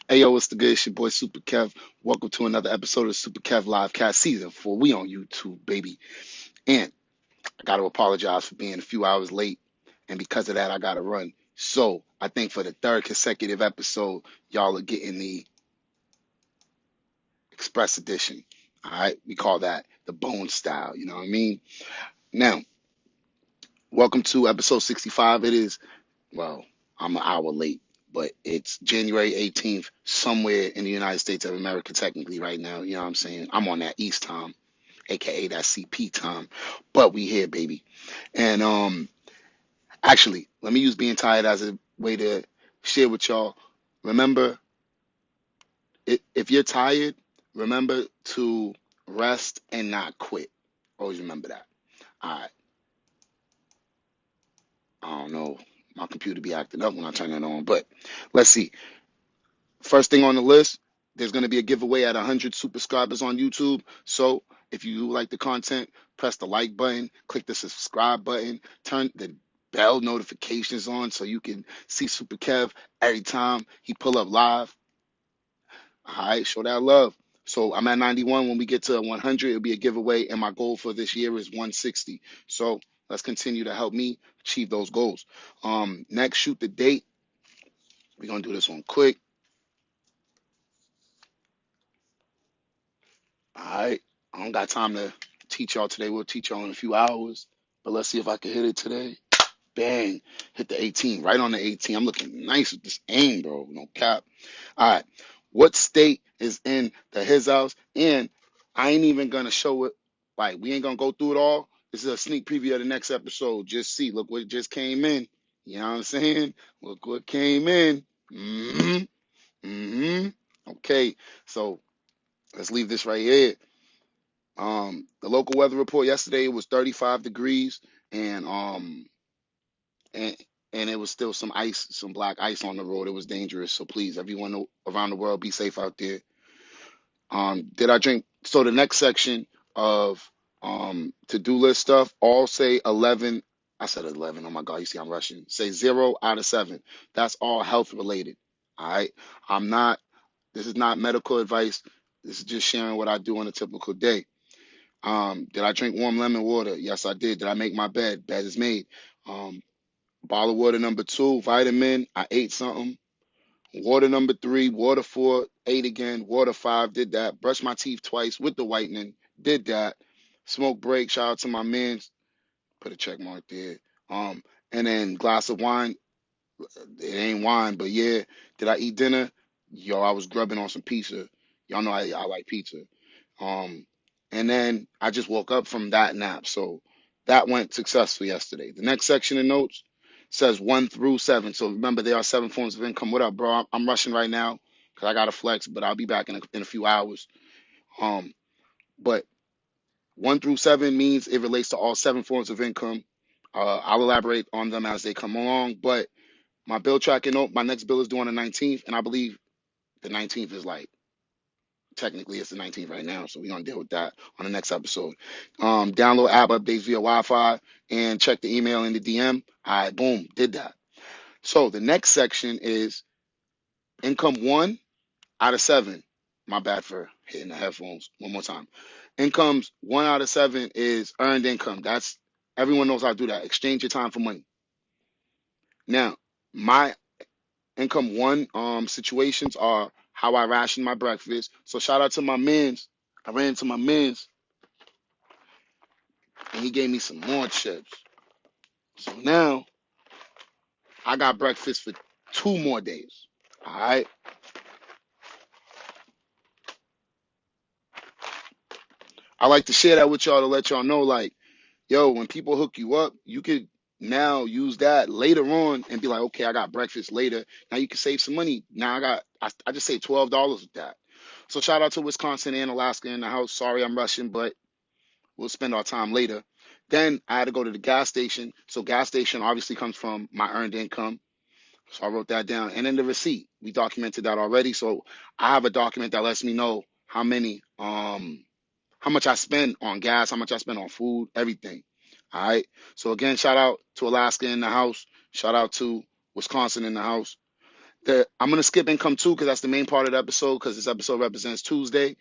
Hey yo, what's the good? It's your boy Super Kev. Welcome to another episode of Super Kev Livecast Season 4. We on YouTube, baby. And I gotta apologize for being a few hours late. And because of that, I gotta run. So I think for the third consecutive episode, y'all are getting the Express Edition. All right, we call that the bone style, you know what I mean? Now, welcome to episode 65. It is, well, I'm an hour late, but it's January 18th, somewhere in the United States of America, technically, right now. You know what I'm saying? I'm on that East time, aka that CP time. But we here, baby. And actually, let me use being tired as a way to share with y'all. Remember, if you're tired, remember to rest and not quit. Always remember that. All right. I don't know. My computer be acting up when I turn it on, but let's see. First thing on the list, there's going to be a giveaway at 100 subscribers on YouTube. So if you like the content, press the like button, click the subscribe button, turn the bell notifications on so you can see Super Kev every time he pull up live. All right, show that love. So I'm at 91. When we get to 100, it'll be a giveaway, and my goal for this year is 160. So let's continue to help me achieve those goals. Next, shoot the date. We're gonna do this one quick. All right. I don't got time to teach y'all today. We'll teach y'all in a few hours. But let's see if I can hit it today. Bang. Hit the 18. Right on the 18. I'm looking nice with this aim, bro. No cap. All right. What state is in the his house? And I ain't even gonna show it. Like, we ain't gonna go through it all. This is a sneak preview of the next episode. Just see. Look what just came in. You know what I'm saying? Look what came in. Okay. So let's leave this right here. The local weather report yesterday was 35 degrees and and and it was still some ice, some black ice on the road. It was dangerous. So please, everyone around the world, be safe out there. Did I drink? So the next section of to-do list stuff, all say 11. I said 11. Oh my God, you see I'm rushing. Say 0 out of 7. That's all health related. All right. I'm not, this is not medical advice. This is just sharing what I do on a typical day. Did I drink warm lemon water? Yes, I did. Did I make my bed? Bed is made. Um, Bottle of water number 2, vitamin. I ate something. Water number 3, water 4, ate again. Water 5, did that. Brushed my teeth twice with the whitening, did that. Smoke break. Shout out to my man. Put a check mark there. Um, and then glass of wine. It ain't wine, but yeah. Did I eat dinner? Yo, I was grubbing on some pizza. Y'all know I like pizza. Um, and then I just woke up from that nap. So that went successful yesterday. The next section of notes says 1 through 7. So remember, there are 7 forms of income. What up, bro? I'm rushing right now because I got to flex, but I'll be back in a few hours. Um, but 1 through 7 means it relates to all 7 forms of income. I'll elaborate on them as they come along. But my bill tracking note, my next bill is due on the 19th, and I believe the 19th is like, technically it's the 19th right now, so we're gonna deal with that on the next episode. Download app updates via Wi-Fi and check the email in the DM. All right, boom, did that. So the next section is income 1 out of 7. My bad for hitting the headphones one more time. Incomes 1 out of 7 is earned income. That's, everyone knows how to do that. Exchange your time for money. Now, my income 1 situations are how I ration my breakfast. So shout out to my mans. I ran into my mans and he gave me some more chips. So now I got breakfast for 2 more days. All right. I like to share that with y'all to let y'all know, like, yo, when people hook you up, you could now use that later on and be like, okay, I got breakfast later. Now you can save some money. Now I just saved $12 with that. So shout out to Wisconsin and Alaska in the house. Sorry I'm rushing, but we'll spend our time later. Then I had to go to the gas station. So gas station obviously comes from my earned income. So I wrote that down. And then the receipt, we documented that already. So I have a document that lets me know how much I spend on gas, how much I spend on food, everything. All right. So again, shout out to Alaska in the house. Shout out to Wisconsin in the house. I'm gonna skip income 2 because that's the main part of the episode because this episode represents Tuesday.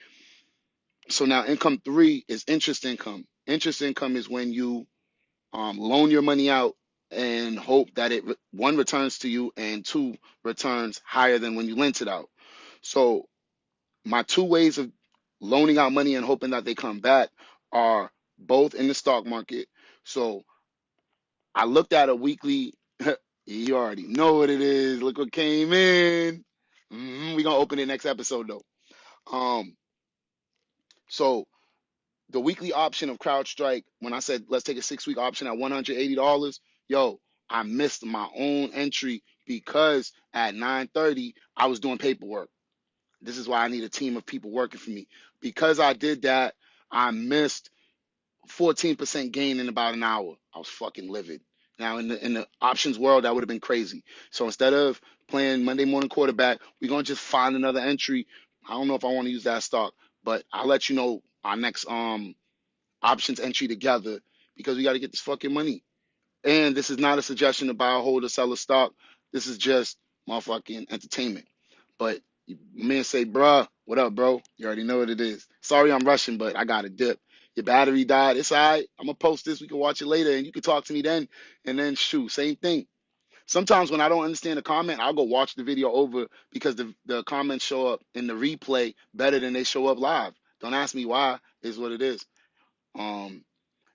So now income 3 is interest income. Interest income is when you loan your money out and hope that it one returns to you and two returns higher than when you lent it out. So my two ways of loaning out money and hoping that they come back are both in the stock market. So I looked at a weekly. You already know what it is. Look what came in. We're gonna open it next episode though. Um, so the weekly option of CrowdStrike, when I said let's take a 6-week option at $180, yo, I missed my own entry because at 9:30 I was doing paperwork. This is why I need a team of people working for me. Because I did that, I missed 14% gain in about an hour. I was fucking livid. Now in the options world, that would have been crazy. So instead of playing Monday morning quarterback, we're gonna just find another entry. I don't know if I want to use that stock, but I'll let you know our next options entry together because we got to get this fucking money. And this is not a suggestion to buy or hold or sell a stock. This is just motherfucking entertainment. But man say, bruh, what up, bro? You already know what it is. Sorry I'm rushing, but I got a dip. Your battery died. It's all right. I'm going to post this. We can watch it later, and you can talk to me then. And then, shoot, same thing. Sometimes when I don't understand a comment, I'll go watch the video over because the comments show up in the replay better than they show up live. Don't ask me why. Is what it is. Um,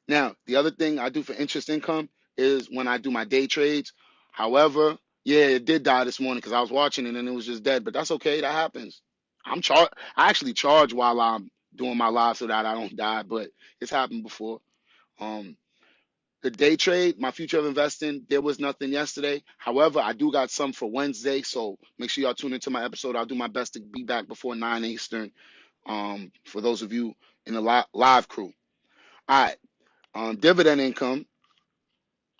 Now, the other thing I do for interest income is when I do my day trades. However, yeah, it did die this morning because I was watching it and it was just dead, but that's okay. That happens. I actually charge while I'm doing my live so that I don't die, but it's happened before. Um, the day trade, my future of investing, there was nothing yesterday. However, I do got some for Wednesday, so make sure y'all tune into my episode. I'll do my best to be back before 9 Eastern. For those of you in the live crew. All right. Dividend income.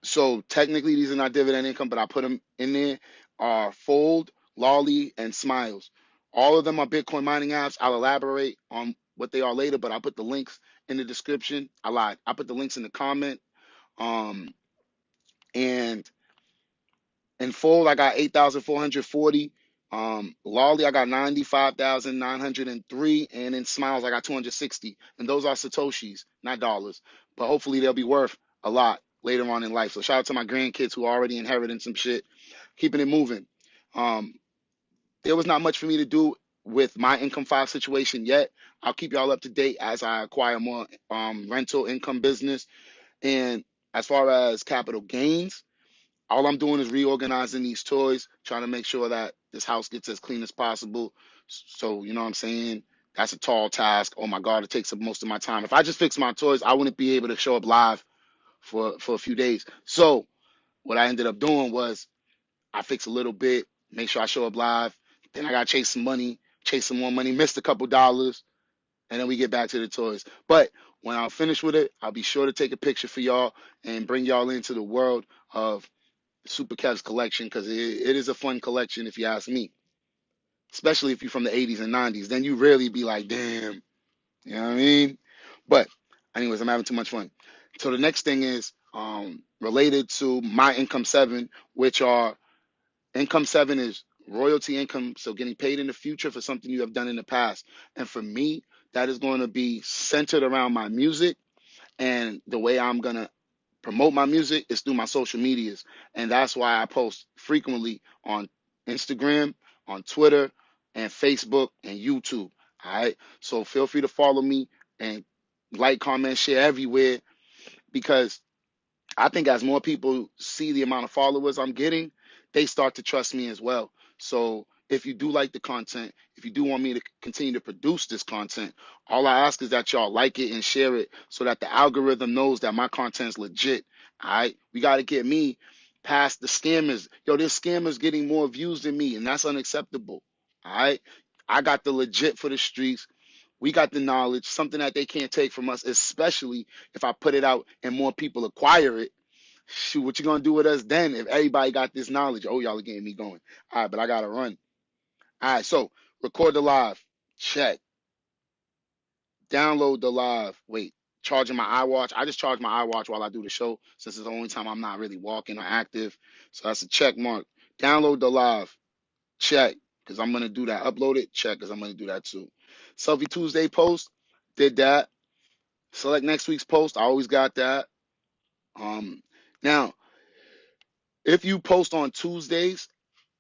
So technically, these are not dividend income, but I put them in there. Are Fold, Lolly, and Smiles. All of them are Bitcoin mining apps. I'll elaborate on what they are later, but I'll put the links in the description. I lied. I put the links in the comment. Um, and in Fold, I got 8,440. Lolly, I got 95,903. And in Smiles, I got 260. And those are Satoshis, not dollars. But hopefully they'll be worth a lot later on in life. So shout out to my grandkids who are already inheriting some shit, keeping it moving. Um, there was not much for me to do with my income file situation yet. I'll keep y'all up to date as I acquire more rental income business. And as far as capital gains, all I'm doing is reorganizing these toys, trying to make sure that this house gets as clean as possible. So, you know what I'm saying? That's a tall task. Oh my God, it takes up most of my time. If I just fix my toys, I wouldn't be able to show up live for a few days. So what I ended up doing was I fix a little bit, make sure I show up live. Then I got to chase some money, chase some more money, missed a couple dollars, and then we get back to the toys. But when I'm finished with it, I'll be sure to take a picture for y'all and bring y'all into the world of Super Kev's collection because it is a fun collection if you ask me, especially if you're from the 80s and 90s. Then you really be like, damn, you know what I mean? But anyways, I'm having too much fun. So the next thing is related to my income 7, which are income 7 is royalty income, so getting paid in the future for something you have done in the past. And for me, that is going to be centered around my music and the way I'm going to promote my music is through my social medias. And that's why I post frequently on Instagram, on Twitter, and Facebook and YouTube. All right. So feel free to follow me and like, comment, share everywhere because I think as more people see the amount of followers I'm getting, they start to trust me as well. So if you do like the content, if you do want me to continue to produce this content, all I ask is that y'all like it and share it so that the algorithm knows that my content is legit. All right. We got to get me past the scammers. Yo, there's scammers getting more views than me, and that's unacceptable. All right. I got the legit for the streets. We got the knowledge, something that they can't take from us, especially if I put it out and more people acquire it. Shoot, what you gonna do with us then if everybody got this knowledge? Oh, y'all are getting me going. All right, but I gotta run. All right, so record the live. Check. Download the live. Wait, charging my iWatch. I just charge my iWatch while I do the show since it's the only time I'm not really walking or active. So that's a check mark. Download the live. check, because I'm gonna do that. Upload it, check, because I'm gonna do that too. Selfie Tuesday post, did that. Select next week's post, I always got that. Now, if you post on Tuesdays,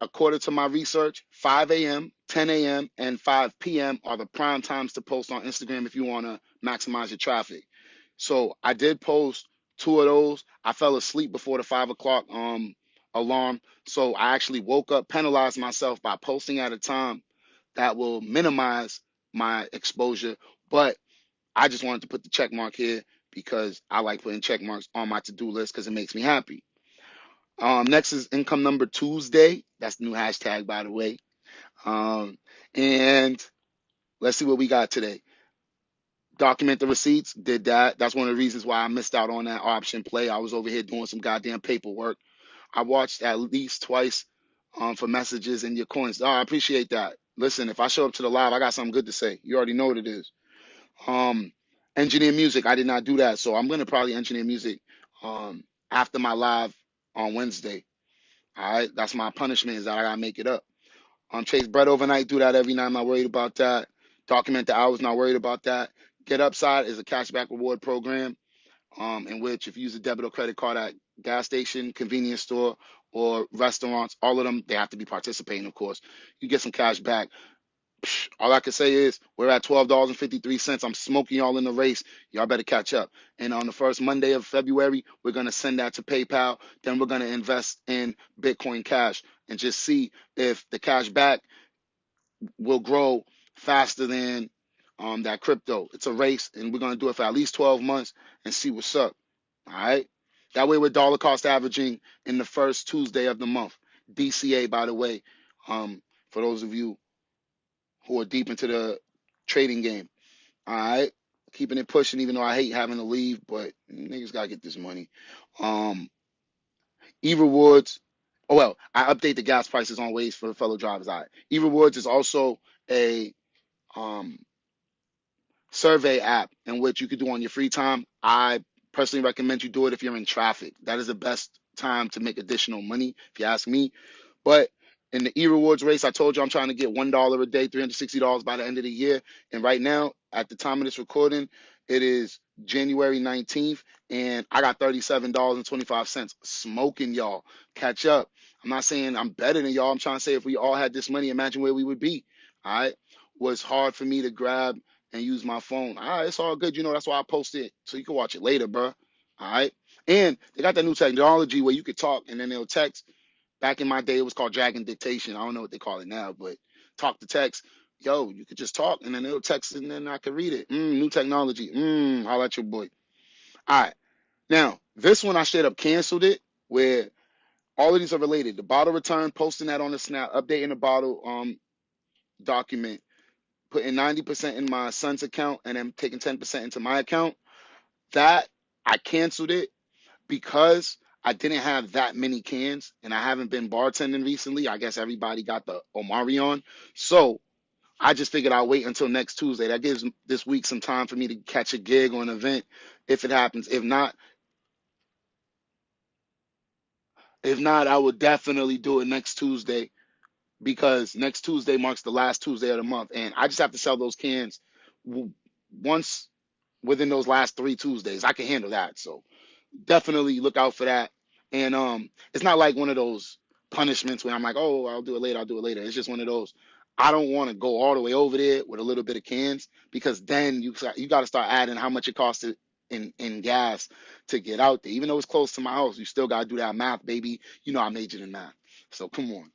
according to my research, 5 a.m., 10 a.m., and 5 p.m. are the prime times to post on Instagram if you want to maximize your traffic. So I did post two of those. I fell asleep before the 5 o'clock alarm. So I actually woke up, penalized myself by posting at a time that will minimize my exposure. But I just wanted to put the check mark here because I like putting check marks on my to-do list because it makes me happy. Next is Income Number Tuesday. That's the new hashtag, by the way. And let's see what we got today. Document the receipts. Did that. That's one of the reasons why I missed out on that option play. I was over here doing some goddamn paperwork. I watched at least twice for messages and your coins. Oh, I appreciate that. Listen, if I show up to the live, I got something good to say. You already know what it is. Um, Engineer music. I did not do that, so I'm gonna probably engineer music after my live on Wednesday. All right, that's my punishment, is that I gotta make it up. Chase bread overnight, do that every night. I'm not worried about that. Document the hours, not worried about that. Get Upside is a cashback reward program, in which if you use a debit or credit card at gas station, convenience store, or restaurants, all of them, they have to be participating, of course. You get some cash back. All I can say is we're at $12.53. I'm smoking y'all in the race. Y'all better catch up. And on the first Monday of February, we're going to send that to PayPal. Then we're going to invest in Bitcoin Cash and just see if the cash back will grow faster than that crypto. It's a race, and we're going to do it for at least 12 months and see what's up. All right? That way we're dollar cost averaging in the first Tuesday of the month. DCA, by the way, for those of you who are deep into the trading game. All right. Keeping it pushing, even though I hate having to leave, but niggas gotta get this money. E-rewards. Oh well, I update the gas prices on ways for the fellow drivers. All right. E-rewards is also a um survey app in which you could do on your free time. I personally recommend you do it if you're in traffic. That is the best time to make additional money, if you ask me. But in the e-rewards race, I told you I'm trying to get $1 a day, $360 by the end of the year. And right now, at the time of this recording, it is January 19th, and I got $37.25. Smoking, y'all. Catch up. I'm not saying I'm better than y'all. I'm trying to say if we all had this money, imagine where we would be. All right. Was hard for me to grab and use my phone. All right, it's all good. You know, that's why I posted it so you can watch it later, bro. All right. And they got that new technology where you could talk and then they'll text. Back in my day, it was called dragon dictation. I don't know what they call it now, but talk to text. Yo, you could just talk and then they'll text and then I could read it. New technology. I'll let your boy. All right. Now, this one I straight up canceled it where all of these are related. The bottle return, posting that on the snap, updating the bottle document, putting 90% in my son's account and then taking 10% into my account. That I canceled it because I didn't have that many cans and I haven't been bartending recently. I guess everybody got the Omarion. So I just figured I'll wait until next Tuesday. That gives this week some time for me to catch a gig or an event if it happens. If not, I will definitely do it next Tuesday because next Tuesday marks the last Tuesday of the month. And I just have to sell those cans once within those last 3 Tuesdays. I can handle that. So definitely look out for that. And it's not like one of those punishments where I'm like, oh, I'll do it later, I'll do it later. It's just one of those. I don't want to go all the way over there with a little bit of cans because then you got to start adding how much it costs in gas to get out there. Even though it's close to my house, you still got to do that math, baby. You know I majored in math, so come on,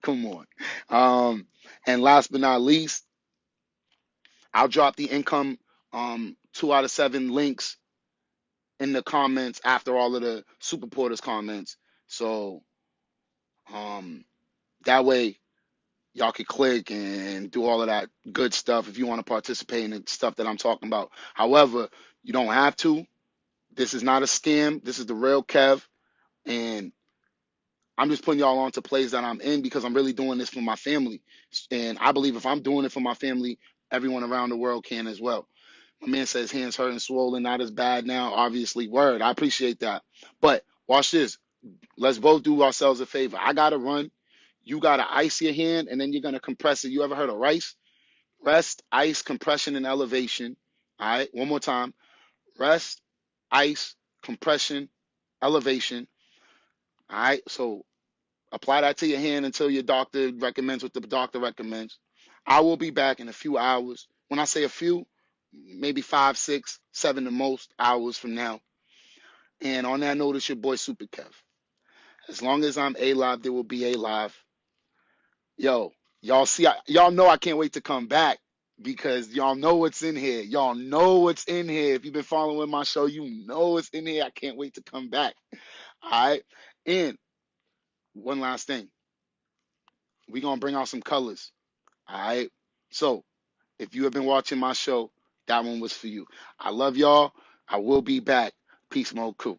come on. And last but not least, I'll drop the income 2 out of 7 links in the comments after all of the super porters comments. So that way y'all can click and do all of that good stuff if you want to participate in the stuff that I'm talking about. However, you don't have to. This is not a scam. This is the real Kev. And I'm just putting y'all on to plays that I'm in because I'm really doing this for my family. And I believe if I'm doing it for my family, everyone around the world can as well. My man says hands hurt and swollen, not as bad now. Obviously, word. I appreciate that. But watch this. Let's both do ourselves a favor. I gotta run. you got to ice your hand and then you're going to compress it. You ever heard of rice? Rest, ice, compression, and elevation. All right, one more time. Rest, ice, compression, elevation. All right, so apply that to your hand until your doctor recommends what the doctor recommends. I will be back in a few hours. When I say a few, maybe 5, 6, 7 the most hours from now. And on that note, it's your boy Super Kev. As long as I'm alive, there will be a live. Yo, y'all see, y'all know I can't wait to come back because y'all know what's in here. Y'all know what's in here. If you've been following my show, you know what's in here. I can't wait to come back. All right. And one last thing, we're going to bring out some colors. All right. So if you have been watching my show, that one was for you. I love y'all. I will be back. Peace, Mode Crew.